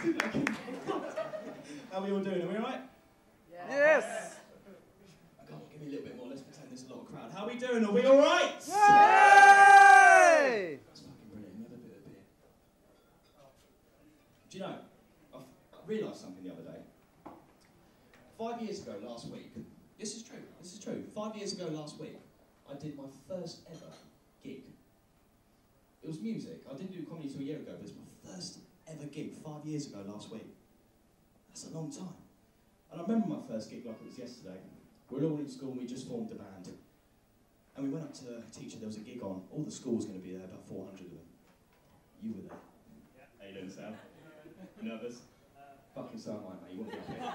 How are we all doing? Are we alright? Yes! Come on, give me a little bit more. Let's pretend there's a lot of crowd. How are we doing? Are we alright? Yay! That's fucking brilliant. Another bit of beer. Do you know, I realised something the other day. 5 years ago last week, this is true. 5 years ago last week, I did my first ever gig. It was music. I didn't do comedy until a year ago, but it's my first ever gig 5 years ago last week. That's a long time. And I remember my first gig like it was yesterday. We were all in school and we just formed a band. And we went up to the teacher, there was a gig on. All the school was going to be there, about 400 of them. You were there. Yeah. How you doing, Sam? Nervous? Fucking so am I, mate. You wouldn't be up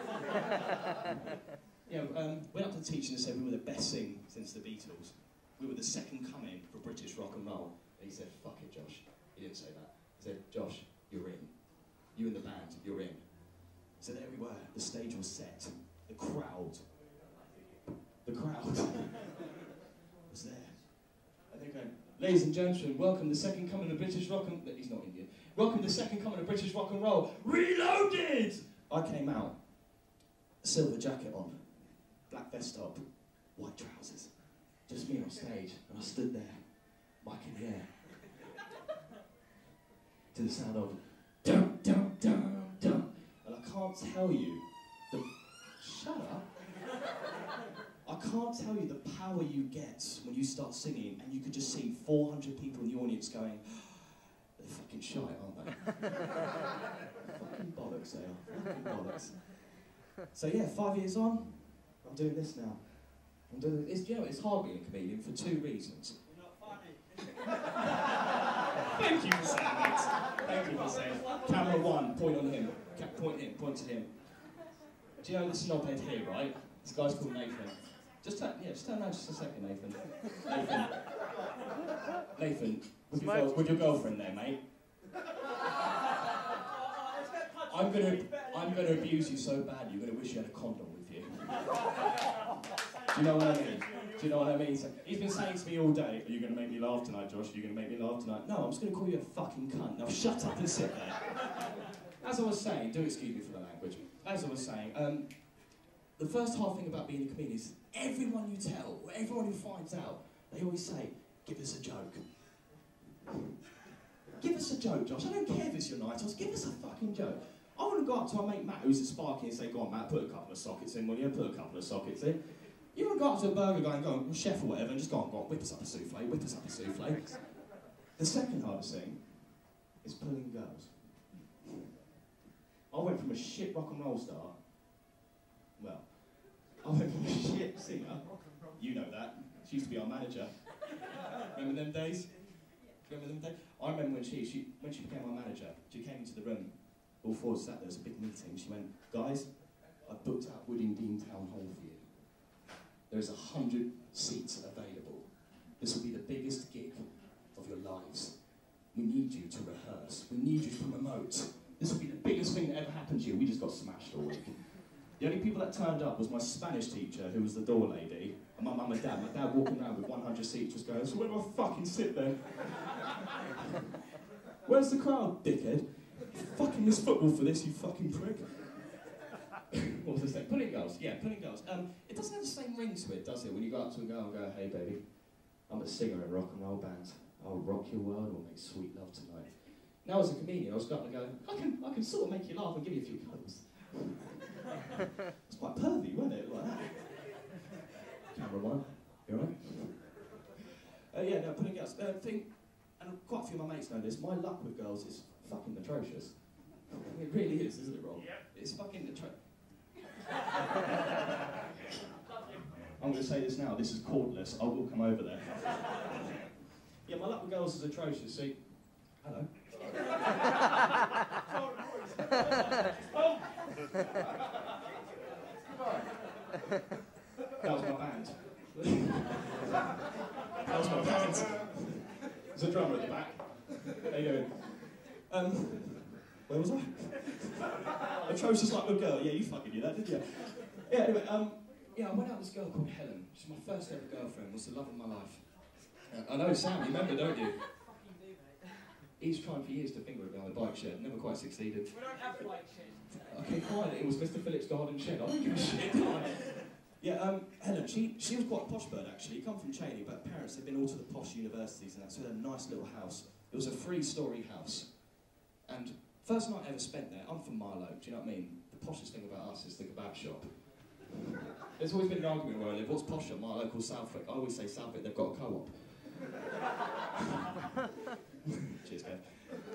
here. Went up to the teacher and said we were the best thing since the Beatles. We were the second coming for British rock and roll. And he said, fuck it, Josh. He didn't say that. He said, Josh, you're in. You and the band, you're in. So there we were. The stage was set. The crowd was there. And they're going, ladies and gentlemen, welcome the second coming of British rock and... He's not Indian. Welcome the second coming of British rock and roll. Reloaded! I came out. A silver jacket on. Black vest top. White trousers. Just me on stage. And I stood there. Mic in the air. To the sound of... Dum, dum, dum, dum. And I can't tell you the... Shut up. I can't tell you the power you get when you start singing and you could just see 400 people in the audience going, they're fucking shy, aren't they? Fucking bollocks they are. Fucking bollocks. So yeah, 5 years on, I'm doing this now. It's hard being a comedian for two reasons. You're not funny. Thank you for saying that. Thank you for saying that. Camera one, point on him. Point to him. Do you know this knobhead here, right? This guy's called Nathan. Just turn around just a second, Nathan. Nathan, with your girlfriend there, mate. I'm gonna abuse you so badly, you're gonna wish you had a condom with you. Do you know what I mean? So, he's been saying to me all day, are you gonna make me laugh tonight, Josh? Are you gonna make me laugh tonight? No, I'm just gonna call you a fucking cunt. Now shut up and sit there. As I was saying, do excuse me for the language. As I was saying, the first hard thing about being a comedian is everyone you tell, or everyone who finds out, they always say, give us a joke. Give us a joke, Josh. I don't care if it's your night, just give us a fucking joke. I wouldn't go up to my mate Matt, who's at Sparky, and say, go on, Matt, put a couple of sockets in, will you? Put a couple of sockets in. You wouldn't go up to a burger guy and go, well, chef or whatever, and just go on, whip us up a souffle, whip us up a souffle. The second hardest thing is pulling girls. I went from a shit rock and roll star, well, I went from a shit singer, you know that, she used to be our manager. Remember them days? I remember when she became our manager, she came into the room, all four sat there, there was a big meeting, she went, guys, I've booked out Woodingdean Town Hall for you. There's 100 seats available. This will be the biggest gig of your lives. We need you to rehearse, we need you to promote. This will be the biggest thing that ever happened to you. We just got smashed all week. The only people that turned up was my Spanish teacher, who was the door lady, and my mum and dad. My dad walking around with 100 seats just going, so where do I fucking sit then? Where's the crowd, dickhead? Fucking miss football for this, you fucking prick. What was I saying? Pulling girls, yeah, pulling girls. It doesn't have the same ring to it, does it? When you go up to a girl and go, hey baby, I'm a singer in a rock and roll band. I'll rock your world or make sweet love tonight. Now as a comedian, I was going to go, I can sort of make you laugh and give you a few cuddles. It's quite pervy, wasn't it? Like that. Camera one, you alright? Yeah, no, pulling girls. And quite a few of my mates know this, my luck with girls is fucking atrocious. It really is, isn't it, Rob? Yep. It's fucking atrocious. I'm going to say this now, this is cordless, I will come over there. Yeah, my luck with girls is atrocious, see? Hello. That was my band. That was my band. There's a drummer at the back. How you doing? Where was I? Atrocious like a girl. Yeah, you fucking knew that, didn't you? Yeah, anyway, yeah, I went out with this girl called Helen. She's my first ever girlfriend, was the love of my life. I know, Sam, you remember, don't you? He's trying for years to finger it behind the bike shed, never quite succeeded. We don't have a bike shed. Okay, fine, it was Mr. Phillips' garden shed, I don't give a shit. Yeah, Helen, she was quite a posh bird actually, come from Cheney, but her parents had been all to the posh universities and that's, so had a nice little house. It was a 3-storey house. And first night I ever spent there, I'm from Marlow, do you know what I mean? The poshest thing about us is the kebab shop. There's always been an argument where I live, what's posh at my local Southwick? I always say Southwick, they've got a co-op. Cheers, Kev.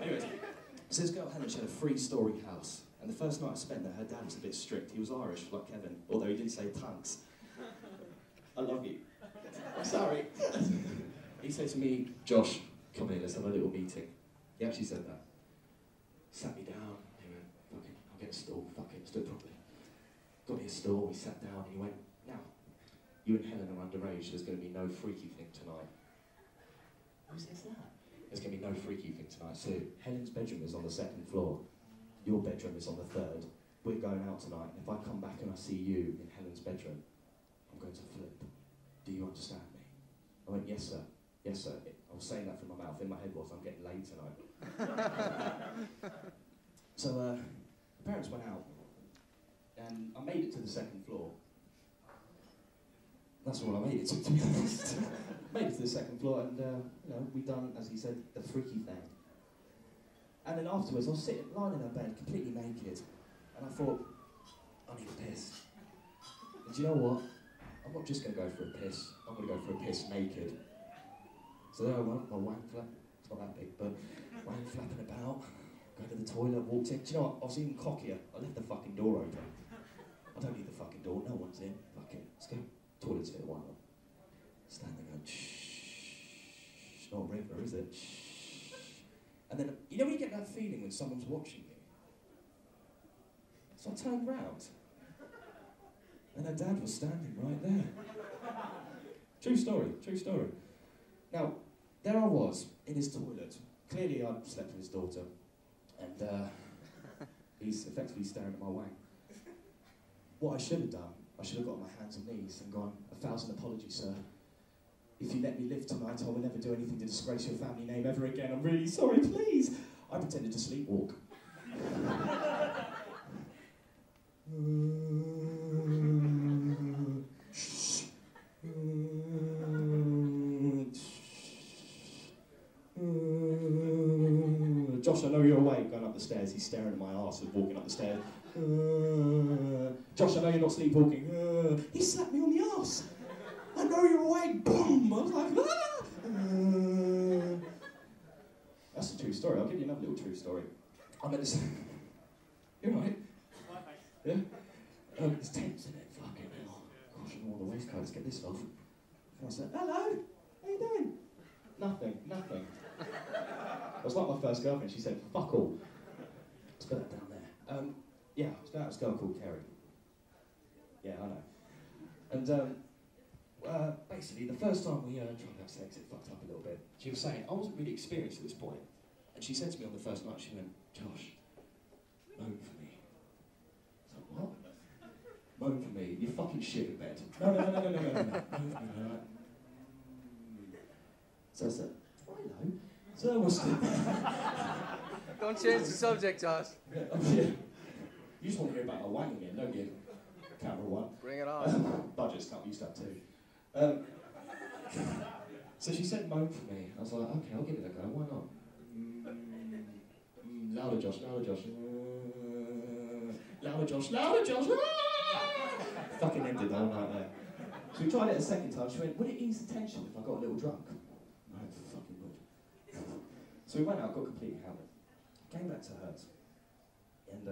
Anyways, so this girl Helen, she had a 3-storey house. And the first night I spent there, her dad was a bit strict. He was Irish, like Kevin, although he didn't say tunks. I love you. I'm sorry. He said to me, Josh, come here, let's have a little meeting. He actually said that. Sat me down, he went, fuck it, I'll get a stool, fuck it, let's do it properly. Got me a stool, we sat down, and he went, now, you and Helen are underage, there's going to be no freaky thing tonight. Who says that? There's going to be no freaky thing tonight. So, Helen's bedroom is on the 2nd floor. Your bedroom is on the 3rd. We're going out tonight, and if I come back and I see you in Helen's bedroom, I'm going to flip. Do you understand me? I went, yes, sir. Yes, sir. I was saying that from my mouth. In my head was, I'm getting laid tonight. So, the parents went out, and I made it to the 2nd floor. That's all I made it to be honest. Made it to the 2nd floor, and, you know, we done, as he said, the freaky thing. And then afterwards, I was sitting, lying in her bed, completely naked, and I thought, I need a piss. And do you know what? I'm not just going to go for a piss, I'm going to go for a piss naked. So there I went, my wank flap, it's not that big, but wank flapping about, go to the toilet, walked in. Do you know what? I was even cockier. I left the fucking door open. I don't need the fucking door, no one's in. Fuck it, let's go. Toilet's here, why not? Stand there going, shh, it's not a river, is it? Shh. And then, you know when you get that feeling when someone's watching you? So I turned round, and her dad was standing right there. True story, true story. Now, there I was, in his toilet. Clearly I'd slept with his daughter, and he's effectively staring at my wang. What I should have done, I should have got on my hands and knees and gone, 1,000 apologies, sir. If you let me live tonight, I will never do anything to disgrace your family name ever again. I'm really sorry, please. I pretended to sleepwalk. Josh, I know you're awake, going up the stairs. He's staring at my arse and walking up the stairs. Josh, I know you're not sleepwalking. He slapped me on the arse. I know you're awake. Boom! I was like, ah! That's a true story. I'll give you another little true story. I'm at this. You're right. Yeah. There's tents in it. Fucking hell. Gosh, I'm all the waistcoat. Let's get this off. And I said, hello. How you doing? Nothing. Nothing. I was like my first girlfriend. She said, fuck all. Let's put that down there. Yeah, I was going out with this girl called Kerry. Yeah, I know. And basically, the first time we tried to have sex, it fucked up a little bit. She was saying, I wasn't really experienced at this point. And she said to me on the first night, she went, Josh, moan for me. I was like, what? Moan for me? You fucking shit in bed. No. Moan for me. Like, So I said, hello. So what's the... Don't change the subject, Josh. Yeah, yeah. You just want to hear about my wang again, don't you? Camera one. Bring it on. Budgets can't be used up too. So she said moan for me. I was like, okay, I'll give it a go, why not? Louder Josh, louder Josh. Louder Josh, louder Josh. Fucking ended the whole night there. So we tried it a second time. She went, would it ease the tension if I got a little drunk? No, it fucking would. So we went out, got completely hammered. Came back to hers. And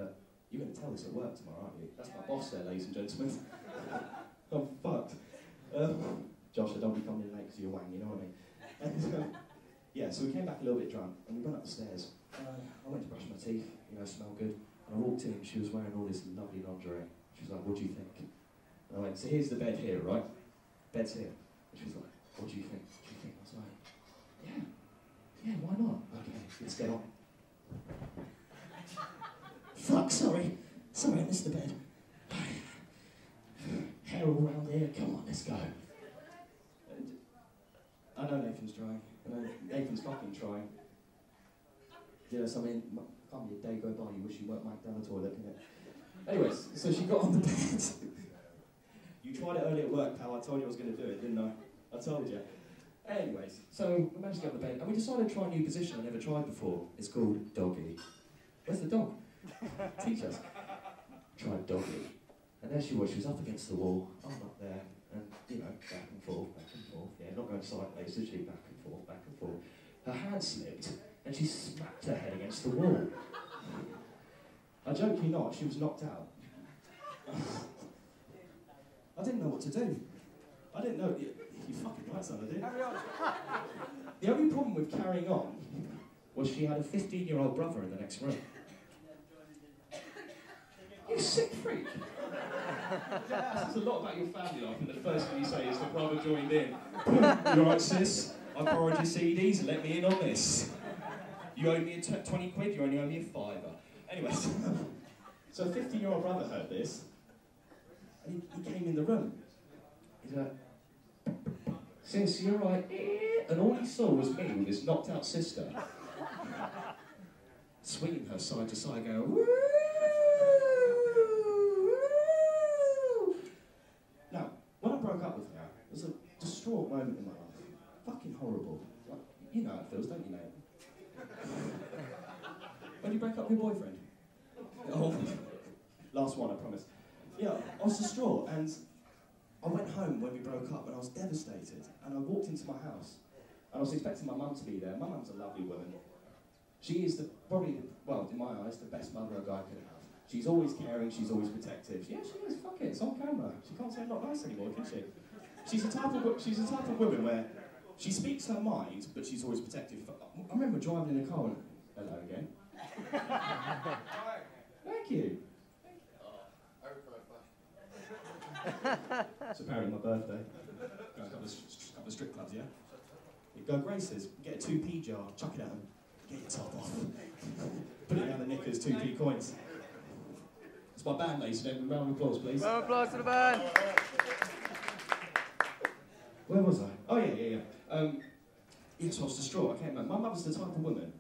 you're going to tell this at work tomorrow, aren't you? That's my boss there, ladies and gentlemen. I'm fucked. Josh, I don't be coming in late because you're wang, you know what I mean? And, yeah, so we came back a little bit drunk, and we went up the stairs. I went to brush my teeth, you know, smell good. And I walked in, she was wearing all this lovely lingerie. She was like, what do you think? And I went, so here's the bed here, right? Bed's here. And she was like, what do you think? What do you think? I was like, yeah, why not? Okay, let's get on. Fuck, sorry, I missed the bed. Hair all around here, come on, let's go. And I know Nathan's trying, I know Nathan's fucking trying. You know, something, can't be a day go by you wish you weren't whacked down the toilet, can it? Anyways, so she got on the bed. You tried it earlier at work, pal. I told you I was going to do it, didn't I? I told you. Anyways, so we managed to get on the bed, and we decided to try a new position I never tried before. It's called doggy. Where's the dog? Teach us. Try doggy. And there she was up against the wall, I'm up there, and, you know, back and forth, yeah, not going sideways, literally back and forth, back and forth. Her hand slipped, and she smacked her head against the wall. I joke you not, she was knocked out. I didn't know what to do. I didn't know, you fucking right, son, I did. The only problem with carrying on was she had a 15-year-old brother in the next room. You sick freak. Says a lot about your family life, and the first thing you say is the brother joined in. You alright, sis? I borrowed your CDs, let me in on this. You owe me a 20 quid, you only owe me a fiver. Anyways, so a 15-year-old brother heard this, and he came in the room. He's like, sis, you're right. And all he saw was me with his knocked out sister, swinging her side to side, going, woo! Now, when I broke up with her, it was a distraught moment in my life. Fucking horrible. Like, you know how it feels, don't you, mate? When you break up with your boyfriend? Oh, last one, I promise. Yeah, I was distraught, and I went home when we broke up, and I was devastated. And I walked into my house, and I was expecting my mum to be there. My mum's a lovely woman. She is probably, well, in my eyes, the best mother a guy could have. She's always caring, she's always protective. Yeah, she is, fuck it, it's on camera. She can't say I'm not nice anymore, can she? She's the type of woman where she speaks her mind, but she's always protective. I remember driving in a car and, hello again. Thank you. It's apparently my birthday. Go to a couple of strip clubs, yeah? You go Grace's, get a 2p jar, chuck it at them, get your top off. Put it down the knickers, 2p coins. It's my band, ladies and gentlemen. Round of applause, please. Round of applause to the band. Where was I? Oh, yeah. Yes, I was distraught. I came back. My mother's the type of woman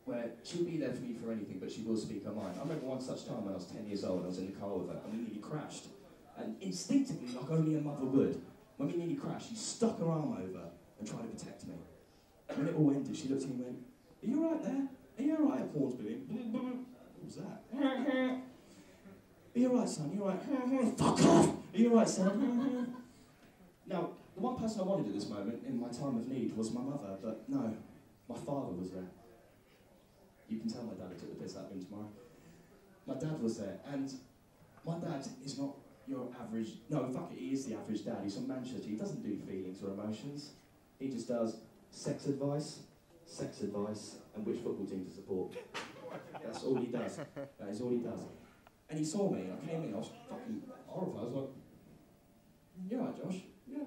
where she'll be there for me for anything, but she will speak her mind. I remember one such time when I was 10 years old, and I was in the car with her, and we nearly crashed. And instinctively, like only a mother would, when we nearly crashed, she stuck her arm over and tried to protect me. When it all ended, she looked at me and went, are you all right there? Are you all right at Hornsby? What was that? Are you alright, son? Are you alright? Fuck off! Are you alright, son? Now, the one person I wanted at this moment, in my time of need, was my mother, but no, my father was there. You can tell my dad took the piss out of him tomorrow. My dad was there, and my dad is not your average, no, fuck it, he is the average dad. He's from Manchester. He doesn't do feelings or emotions. He just does sex advice, and which football team to support. That's all he does. That is all he does. And he saw me, I came in, I was fucking horrified. I was like, you alright, Josh? Yeah.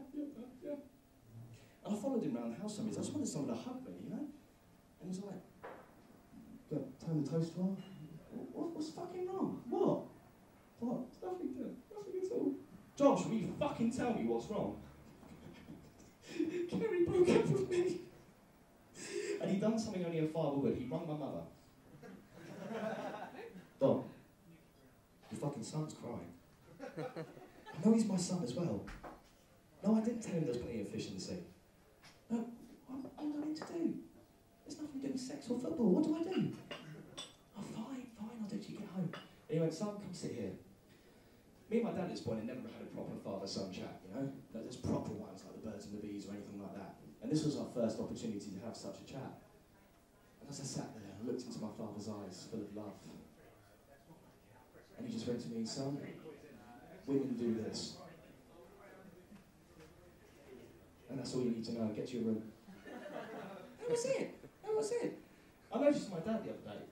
And I followed him around the house some days. I just wanted someone to hug me, you know? And he was like, turn the toaster on. What's fucking wrong? What? It's nothing at all. Josh, will you fucking tell me what's wrong? Kerry broke up with me. And he'd done something only a father would. He rung my mother. Dom, your fucking son's crying. I know he's my son as well. No, I didn't tell him there's plenty of efficiency. No, I'm nothing to do. There's nothing to do with sex or football. What do I do? Oh, fine, I'll do it till you get home. And he went, son, come sit here. Me and my dad at this point had never had a proper father-son chat, you know? There's proper ones like the birds and the bees or anything like that. And this was our first opportunity to have such a chat. And as I sat there, I looked into my father's eyes full of love. And he just went to me, son, women do this. And that's all you need to know. Get to your room. That was it. I noticed my dad the other day.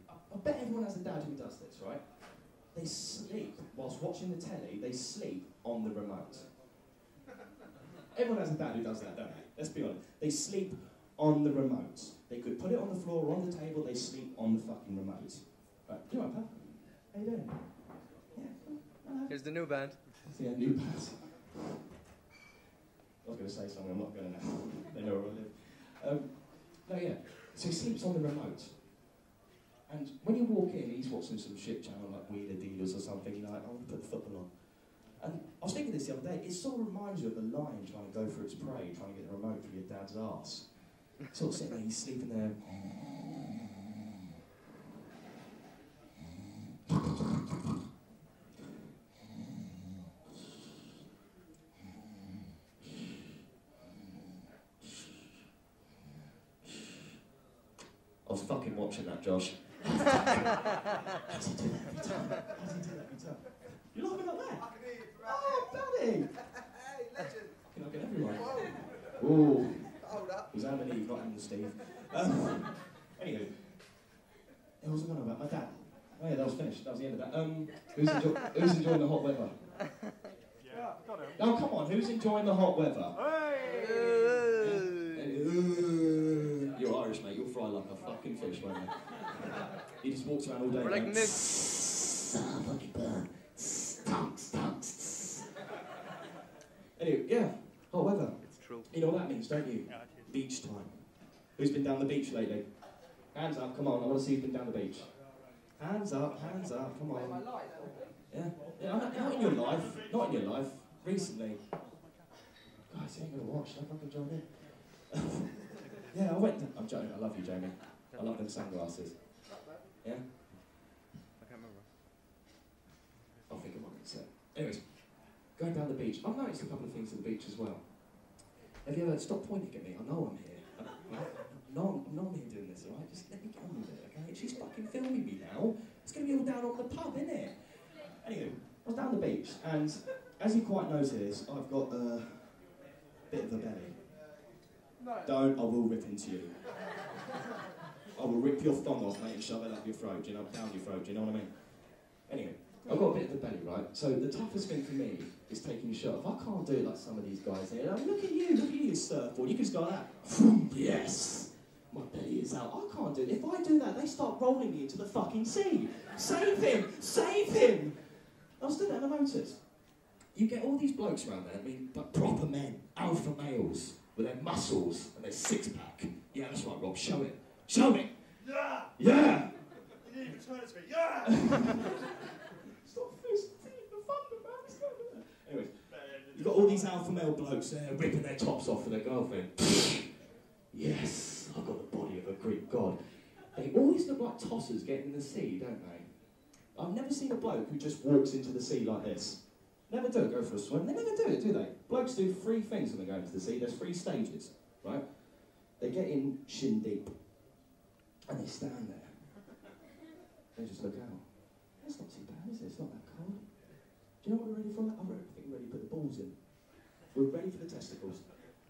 I bet everyone has a dad who does this, right? They sleep, whilst watching the telly, they sleep on the remote. Everyone has a dad who does that, don't they? Let's be honest. They sleep on the remote. They could put it on the floor or on the table, they sleep on the fucking remote. Right, you alright, pal? How you doing? Yeah, hello. Here's the new band. Yeah, new band. I was going to say something, I'm not going to now. They know where I live. No, yeah. So he sleeps on the remote. And when you walk in, he's watching some shit channel like Wilde or something, you're like, I want to put the football on. And I was thinking this the other day, it sort of reminds you of a lion trying to go for its prey, trying to get the remote from your dad's arse. Sort of sitting there, he's sleeping there. I was fucking watching that, Josh. How does he do that every time? How does he do that every time? You're laughing like that? I can hear you from Oh, buddy! Hey, legend! Can I get everyone? Whoa. Ooh. Hold up. It was Adam and Eve, not Adam and Steve. Anywho. What was I going on about? My dad. Oh yeah, that was finished. That was the end of that. Who's enjoying the hot weather? Yeah, got him. Oh, come on. Who's enjoying the hot weather? You're Irish, mate. You'll fry like a fucking fish, won't you? He just walks around all day. We're like Nick. Fucking burn. Stunk. Anyway, yeah. Hot weather. It's true. You know what that means, don't you? Yeah, it is. Beach time. Who's been down the beach lately? Hands up, come on. I want to see who's been down the beach. Hands up, come on. Yeah, not in your life. Not in your life. Recently. Guys, you ain't gonna watch. Don't fucking join in. Yeah, I went. I'm joking. I love you, Jamie. I love them sunglasses. Yeah? I can't remember. I'll think of one in a sec. Anyways, going down the beach. I've noticed a couple of things at the beach as well. Have you ever stop pointing at me? I know I'm here. I know I'm here doing this, alright? Just let me get on with it, okay? She's fucking filming me now. It's gonna be all down on the pub, isn't it? Anyway, I was down the beach, and as you quite notice, I've got a bit of a belly. No. Don't, I will rip into you. I will rip your thong off, mate, and shove it up your throat, you know, down your throat, do you know what I mean? Anyway, I've got a bit of a belly, right? So the toughest thing for me is taking your shirt off. I can't do it like some of these guys here. Like, look at you, surfboard. You can just go like that. Yes! My belly is out. I can't do it. If I do that, they start rolling me into the fucking sea. Save him! Save him! I was doing that and I noticed. You get all these blokes around there, I mean, but proper men, alpha males, with their muscles and their six-pack. Yeah, that's right, Rob, show it. Show it! Yeah! Yeah! You need to turn it to me. Yeah! Stop fisting the thunder, man. It's not good. Anyways, you've got all these alpha male blokes there ripping their tops off for their girlfriend. Yes, I've got the body of a Greek god. They always look like tossers getting in the sea, don't they? I've never seen a bloke who just walks into the sea like this. Never do it, go for a swim. They never do it, do they? Blokes do 3 things when they go into the sea. There's 3 stages, right? They get in shin deep, and they stand there. They just look out. It's not too bad, is it? It's not that cold. Do you know what we're ready for? I think we're ready to put the balls in. We're ready for the testicles.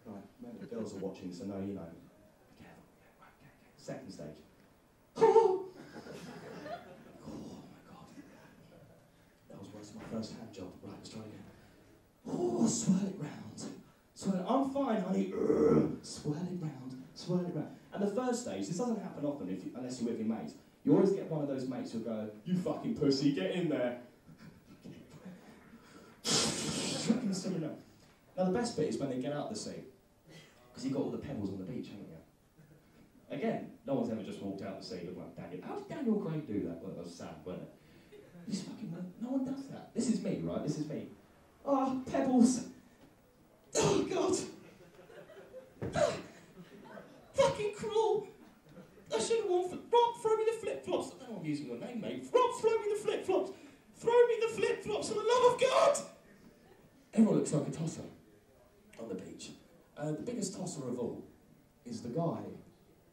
Right, remember the girls are watching, so no, you know. Be careful. Okay. Second stage. Oh my god. That was my first hand job. Right, let's try again. Oh, swirl it round. Swirl it. I'm fine, honey. Swirl it round. And the first stage, this doesn't happen often unless you're with your mates. You always get one of those mates who'll go, you fucking pussy, get in there. Now the best bit is when they get out the sea. Because you've got all the pebbles on the beach, haven't you? Again, no one's ever just walked out the sea looking like Daniel. How did Daniel Craig do that? Well, that was sad, wasn't it? He's fucking, no one does that. This is me, right? This is me. Oh, pebbles. Oh, God. Fucking cruel. I should have worn Rob, throw me the flip-flops. I don't know I'm using your name, mate. Rob, throw me the flip-flops. Throw me the flip-flops for the love of God. Everyone looks like a tosser on the beach. The biggest tosser of all is the guy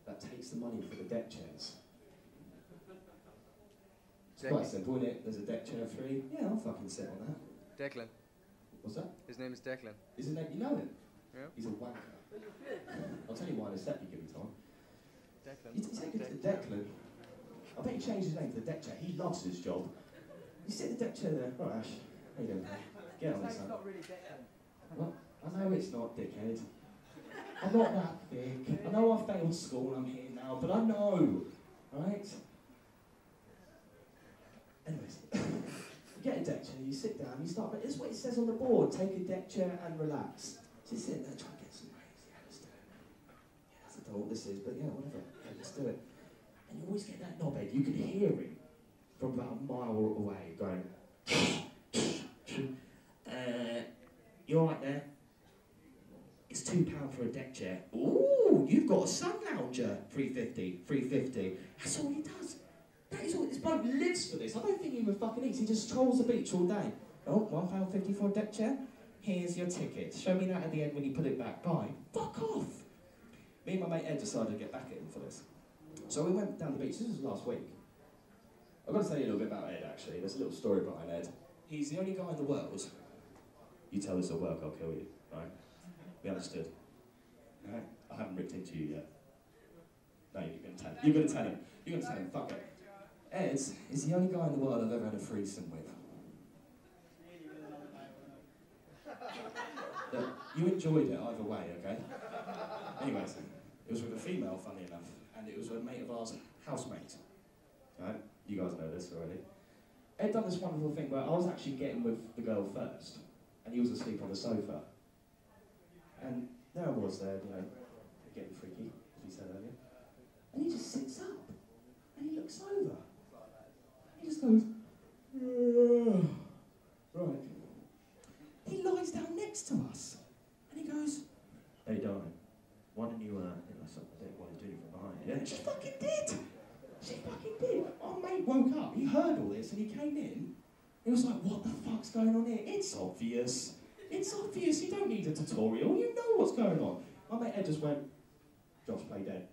that takes the money for the deck chairs. It's quite simple, isn't it? There's a deck chair free. Yeah, I'll fucking sit on that. Declan. What's that? His name is Declan. Is his name? You know him? Yeah. He's a wanker. I'll tell you why in a sec, you give me time. Declan. You take it to Declan. I bet he changed his name to the deck chair. He loves his job. You sit the deck chair there. Right, Ash. How you doing? Get on this, son. not really Declan. Well, I know it's not, dickhead. I'm not that thick. I know I failed school and I'm here now, but I know, right? Anyways, you get a deck chair, you sit down, you start, this is what it says on the board, take a deck chair and relax. So you sit there, try and get some crazy Alistair. Yeah, I don't know what this is, but yeah, whatever. let's do it. And you always get that knobhead, you can hear him from about a mile away going, you alright there? It's £2 for a deck chair. Ooh, you've got a sun lounger. 350, 350. That's all he does. That is all. This bloke lives for this. I don't think he even fucking eats. He just strolls the beach all day. Oh, £1.50 for a deck chair? Here's your ticket. Show me that at the end when you put it back. Bye. Fuck off. Me and my mate Ed decided to get back at him for this. So we went down the beach. This was last week. I've got to tell you a little bit about Ed, actually. There's a little story behind Ed. He's the only guy in the world. You tell this will work, I'll kill you. Right? We understood. Right? I haven't ripped into you yet. No, you're going to tell him. You're going to tell him. You're going to tell him. Fuck it. Ed is the only guy in the world I've ever had a threesome with. Look, you enjoyed it either way, okay? Anyways, it was with a female, funny enough, and it was with a mate of ours, housemate. Right? You guys know this already. Ed done this wonderful thing where I was actually getting with the girl first, and he was asleep on the sofa. And there I was there, you know, getting freaky, as we said earlier. And he just sits up, and he looks over. He just goes, right. He lies down next to us, and he goes, hey darling, why don't you, I didn't want to do anything behind you. Yeah, she fucking did. She fucking did. Our mate woke up, he heard all this, and he came in. He was like, what the fuck's going on here? It's obvious. It's obvious, you don't need a tutorial, you know what's going on. My mate Ed just went, Josh, play dead.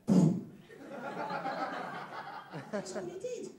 That's all he did.